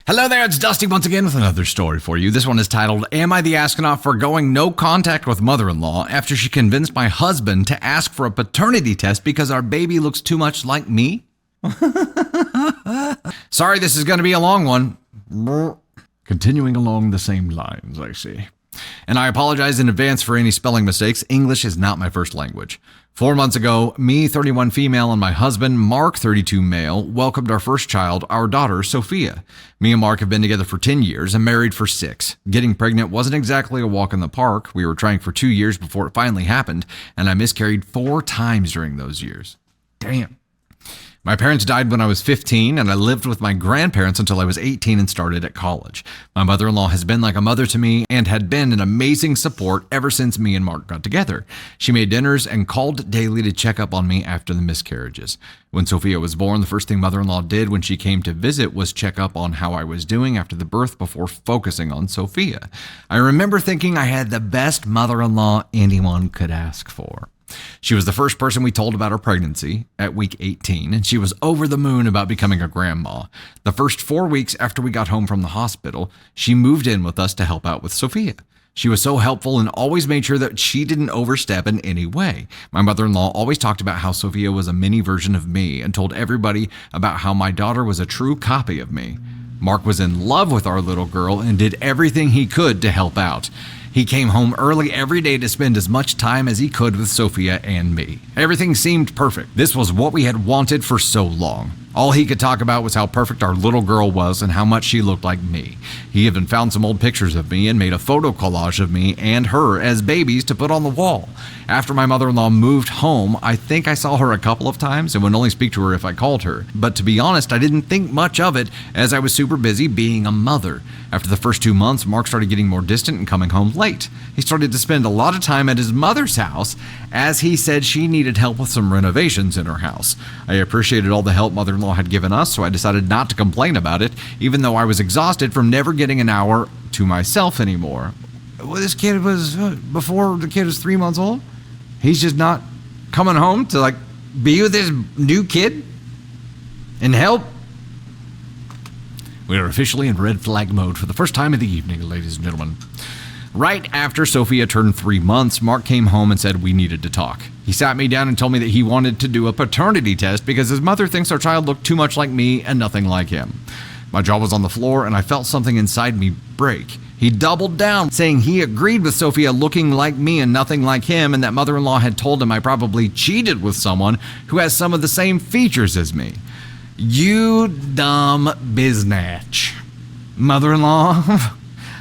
Hello there, it's Dusty once again with another story for you. This one is titled, Am I the Astronaut Forgoing No Contact with Mother-in-Law After She Convinced My Husband to Ask for a Paternity Test Because Our Baby Looks Too Much Like Me? Sorry, this is going to be a long one. Continuing along the same lines, I see. And I apologize in advance for any spelling mistakes. English is not my first language. 4 months ago, me, 31 female, and my husband, Mark, 32 male, welcomed our first child, our daughter, Sophia. Me and Mark have been together for 10 years and married for 6. Getting pregnant wasn't exactly a walk in the park. We were trying for 2 years before it finally happened, and I miscarried 4 times during those years. Damn. My parents died when I was 15, and I lived with my grandparents until I was 18 and started at college. My mother-in-law has been like a mother to me and had been an amazing support ever since me and Mark got together. She made dinners and called daily to check up on me after the miscarriages. When Sophia was born, the first thing mother-in-law did when she came to visit was check up on how I was doing after the birth before focusing on Sophia. I remember thinking I had the best mother-in-law anyone could ask for. She was the first person we told about her pregnancy at week 18, and she was over the moon about becoming a grandma. The first 4 weeks after we got home from the hospital, she moved in with us to help out with Sophia. She was so helpful and always made sure that she didn't overstep in any way. My mother-in-law always talked about how Sophia was a mini version of me and told everybody about how my daughter was a true copy of me. Mark was in love with our little girl and did everything he could to help out. He came home early every day to spend as much time as he could with Sophia and me. Everything seemed perfect. This was what we had wanted for so long. All he could talk about was how perfect our little girl was and how much she looked like me. He even found some old pictures of me and made a photo collage of me and her as babies to put on the wall. After my mother-in-law moved home, I think I saw her a couple of times and would only speak to her if I called her. But to be honest, I didn't think much of it as I was super busy being a mother. After the first 2 months, Mark started getting more distant and coming home late. He started to spend a lot of time at his mother's house as he said she needed help with some renovations in her house. I appreciated all the help mother-in-law had given us, so I decided not to complain about it, even though I was exhausted from never getting an hour to myself anymore. Well, this kid was, before the kid was 3 months old, he's just not coming home to be with his new kid and help. We are officially in red flag mode for the first time of the evening, ladies and gentlemen. Right after Sophia turned 3 months, Mark came home and said we needed to talk. He sat me down and told me that he wanted to do a paternity test because his mother thinks our child looked too much like me and nothing like him. My jaw was on the floor and I felt something inside me break. He doubled down, saying he agreed with Sophia looking like me and nothing like him, and that mother-in-law had told him I probably cheated with someone who has some of the same features as me. You dumb biznatch. Mother-in-law?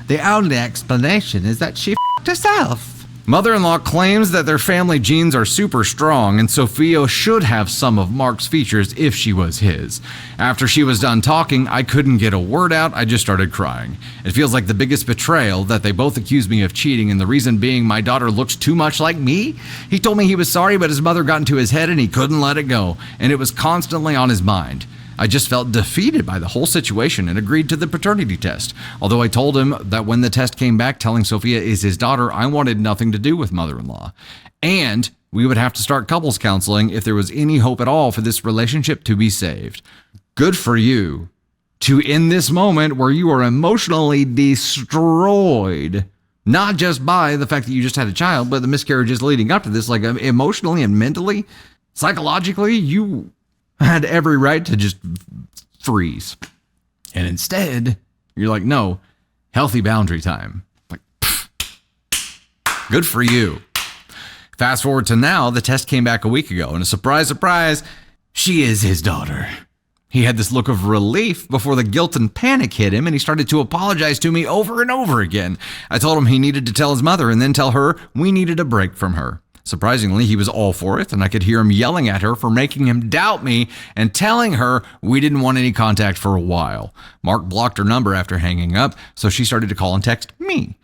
The only explanation is that she f***ed herself. Mother-in-law claims that their family genes are super strong and Sophia should have some of Mark's features if she was his. After she was done talking, I couldn't get a word out, I just started crying. It feels like the biggest betrayal that they both accused me of cheating, and the reason being my daughter looks too much like me. He told me he was sorry, but his mother got into his head and he couldn't let it go, and it was constantly on his mind. I just felt defeated by the whole situation and agreed to the paternity test. Although I told him that when the test came back telling Sophia is his daughter, I wanted nothing to do with mother-in-law. And we would have to start couples counseling if there was any hope at all for this relationship to be saved. Good for you to end this moment where you are emotionally destroyed. Not just by the fact that you just had a child, but the miscarriages leading up to this, emotionally and mentally, psychologically, you had every right to just freeze. And instead, you're like, no, healthy boundary time. Good for you. Fast forward to now, the test came back a week ago, and a surprise, surprise, she is his daughter. He had this look of relief before the guilt and panic hit him, and he started to apologize to me over and over again. I told him he needed to tell his mother and then tell her we needed a break from her. Surprisingly, he was all for it, and I could hear him yelling at her for making him doubt me and telling her we didn't want any contact for a while. Mark blocked her number after hanging up, so she started to call and text me.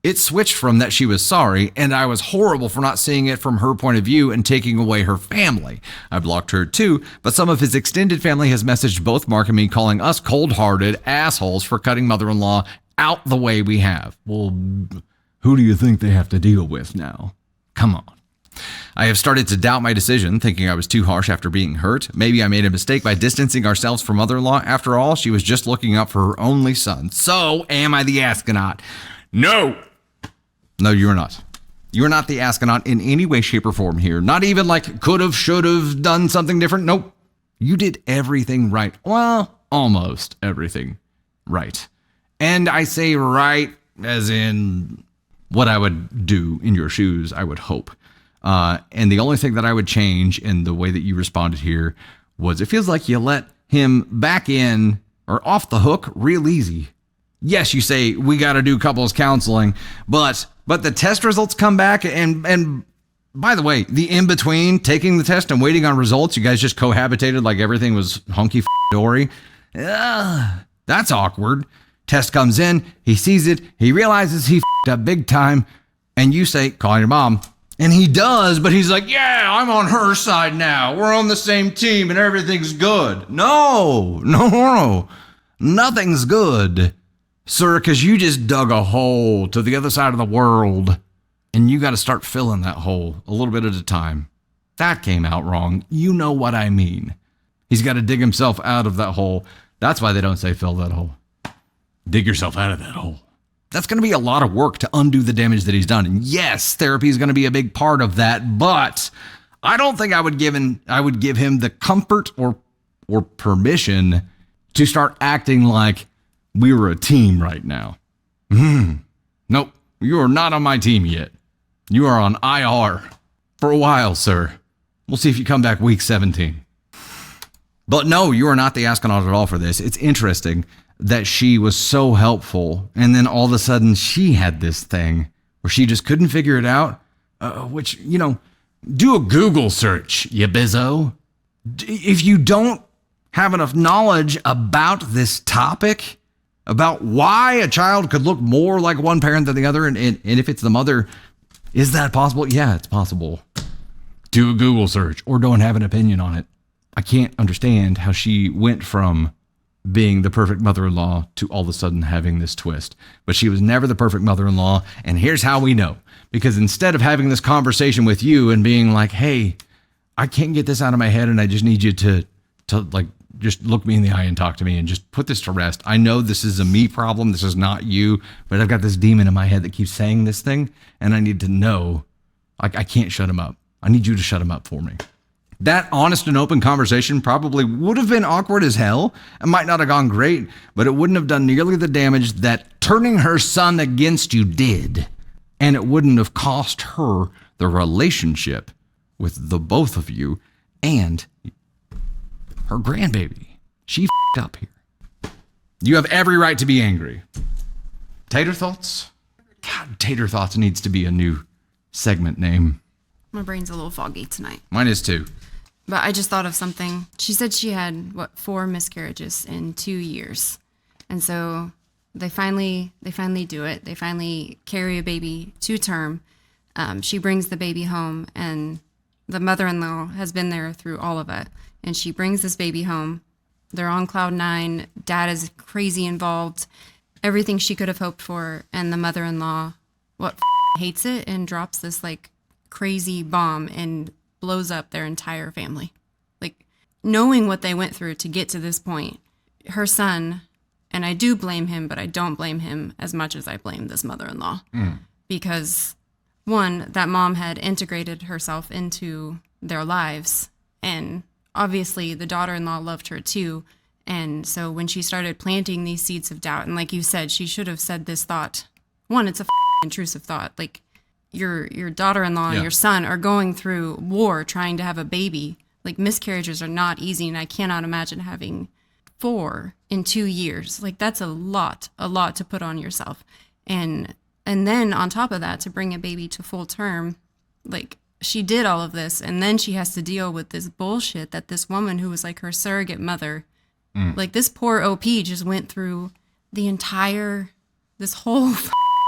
It switched from that she was sorry, and I was horrible for not seeing it from her point of view and taking away her family. I blocked her too, but some of his extended family has messaged both Mark and me calling us cold-hearted assholes for cutting mother-in-law out the way we have. Well, who do you think they have to deal with now? Come on. I have started to doubt my decision, thinking I was too harsh after being hurt. Maybe I made a mistake by distancing ourselves from mother-in-law. After all, she was just looking out for her only son. So, am I the astronaut? No! No, you are not. You are not the astronaut in any way, shape, or form here. Not even like could have, should have done something different. Nope. You did everything right. Well, almost everything right. And I say right as in what I would do in your shoes, I would hope. And the only thing that I would change in the way that you responded here was it feels like you let him back in or off the hook real easy. Yes, you say we got to do couples counseling, but the test results come back and by the way, the in between taking the test and waiting on results, you guys just cohabitated like everything was hunky dory. That's awkward. Test comes in, he sees it, he realizes he up big time, and you say, call your mom. And he does, but he's like, yeah, I'm on her side now. We're on the same team and everything's good. No, nothing's good, sir, because you just dug a hole to the other side of the world and you got to start filling that hole a little bit at a time. That came out wrong. You know what I mean. He's got to dig himself out of that hole. That's why they don't say fill that hole. Dig yourself out of that hole. That's going to be a lot of work to undo the damage that he's done. And yes, therapy is going to be a big part of that, but I don't think I would give him the comfort or permission to start acting like we were a team right now. Nope, you are not on my team yet. You are on IR for a while, sir. We'll see if you come back week 17. But no, you are not the astronaut at all for this. It's interesting that she was so helpful, and then all of a sudden she had this thing where she just couldn't figure it out, which, do a Google search, you bizzo. If you don't have enough knowledge about this topic, about why a child could look more like one parent than the other, and if it's the mother, is that possible? Yeah, it's possible. Do a Google search or don't have an opinion on it. I can't understand how she went from being the perfect mother-in-law to all of a sudden having this twist. But she was never the perfect mother-in-law. And here's how we know. Because instead of having this conversation with you and being like, hey, I can't get this out of my head and I just need you to like, just look me in the eye and talk to me and just put this to rest. I know this is a me problem. This is not you. But I've got this demon in my head that keeps saying this thing. And I need to know, like, I can't shut him up. I need you to shut him up for me. That honest and open conversation probably would have been awkward as hell. It might not have gone great, but it wouldn't have done nearly the damage that turning her son against you did. And it wouldn't have cost her the relationship with the both of you and her grandbaby. She f***ed up here. You have every right to be angry. Tater Thoughts? God, Tater Thoughts needs to be a new segment name. My brain's a little foggy tonight. Mine is too. But I just thought of something. She said she had, 4 miscarriages in 2 years. And so they finally do it. They finally carry a baby to term. She brings the baby home, and the mother-in-law has been there through all of it. And she brings this baby home. They're on cloud 9. Dad is crazy involved. Everything she could have hoped for. And the mother-in-law, hates it and drops this, crazy bomb and blows up their entire family. Knowing what they went through to get to this point, her son, and I do blame him, but I don't blame him as much as I blame this mother-in-law. Because one, that mom had integrated herself into their lives, and obviously the daughter-in-law loved her too. And so when she started planting these seeds of doubt, and like you said, she should have said this thought. One, it's a intrusive thought. Your daughter-in-law and your son are going through war trying to have a baby. Miscarriages are not easy, and I cannot imagine having 4 in 2 years. That's a lot to put on yourself. And then on top of that, to bring a baby to full term, she did all of this, and then she has to deal with this bullshit that this woman who was her surrogate mother, this poor OP just went through this whole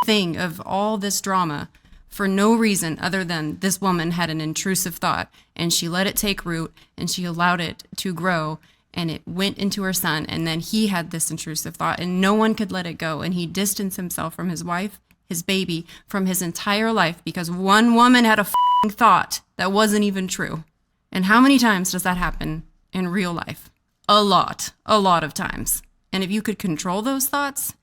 thing of all this drama for no reason other than this woman had an intrusive thought, and she let it take root, and she allowed it to grow, and it went into her son, and then he had this intrusive thought, and no one could let it go, and he distanced himself from his wife, his baby, from his entire life, because one woman had a thought that wasn't even true. And how many times does that happen in real life? A lot of times. And if you could control those thoughts,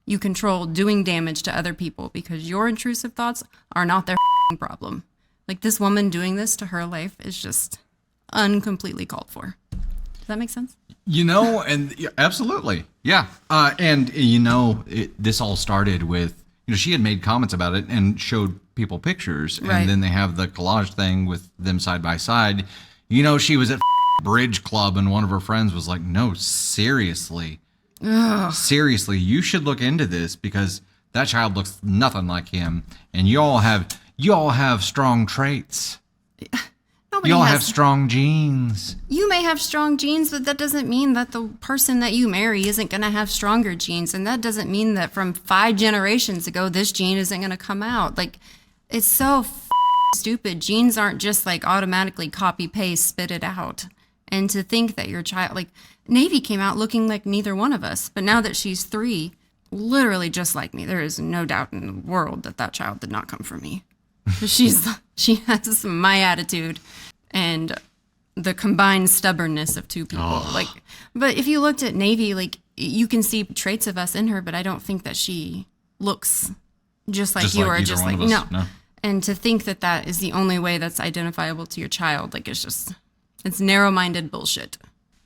you control doing damage to other people, because your intrusive thoughts are not their problem. Like, this woman doing this to her life is just uncompletely called for. Does that make sense? And absolutely. Yeah. This all started with, she had made comments about it and showed people pictures. Right. And then they have the collage thing with them side by side. She was at Bridge Club and one of her friends was like, no, seriously. Ugh. Seriously, you should look into this because that child looks nothing like him. And you all have strong traits. Nobody Y'all has have strong genes. You may have strong genes, but that doesn't mean that the person that you marry isn't going to have stronger genes. And that doesn't mean that from 5 generations ago, this gene isn't going to come out. Like, it's so stupid. Genes aren't just like automatically copy, paste, spit it out. And to think that your child, like, Navy came out looking like neither one of us. But now that she's 3, literally just like me, there is no doubt in the world that that child did not come from me. She has my attitude and the combined stubbornness of 2 people. Like, but if you looked at Navy, like, you can see traits of us in her, but I don't think that she looks just like you or just like, no. And to think that that is the only way that's identifiable to your child, like, it's narrow-minded bullshit.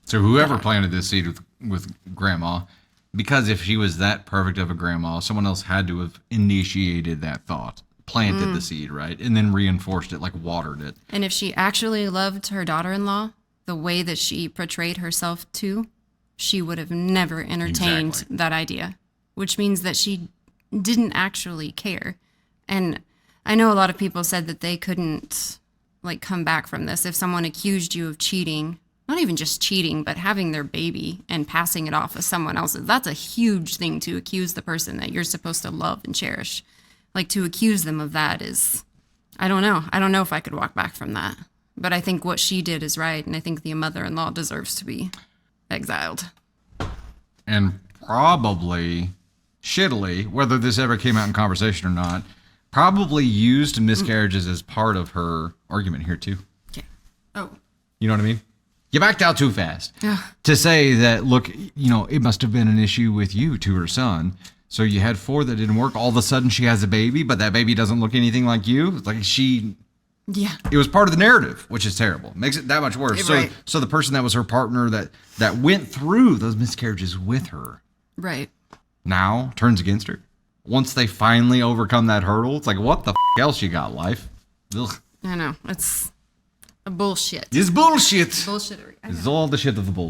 So whoever planted this seed with grandma, because if she was that perfect of a grandma, someone else had to have initiated that thought. Planted the seed, right? And then reinforced it, like watered it. And if she actually loved her daughter-in-law the way that she portrayed herself to, she would have never entertained that idea, which means that she didn't actually care. And I know a lot of people said that they couldn't, like, come back from this. If someone accused you of cheating, not even just cheating, but having their baby and passing it off as someone else's, that's a huge thing to accuse the person that you're supposed to love and cherish. Like, to accuse them of that is, I don't know. I don't know if I could walk back from that. But I think what she did is right, and I think the mother-in-law deserves to be exiled. And probably, shittily, whether this ever came out in conversation or not, probably used miscarriages as part of her argument here, too. Okay. Oh. You know what I mean? You backed out too fast. To say that, look, it must have been an issue with you to her son. So you had 4 that didn't work. All of a sudden she has a baby, but that baby doesn't look anything like you. It's like it was part of the narrative, which is terrible. Makes it that much worse. Right. So the person that was her partner that went through those miscarriages with her. Right. Now turns against her. Once they finally overcome that hurdle, it's like, what the else you got, life? Ugh. I know. It's a bullshit. It's bullshit. Bullshittery. It's all the shit of the bullshit.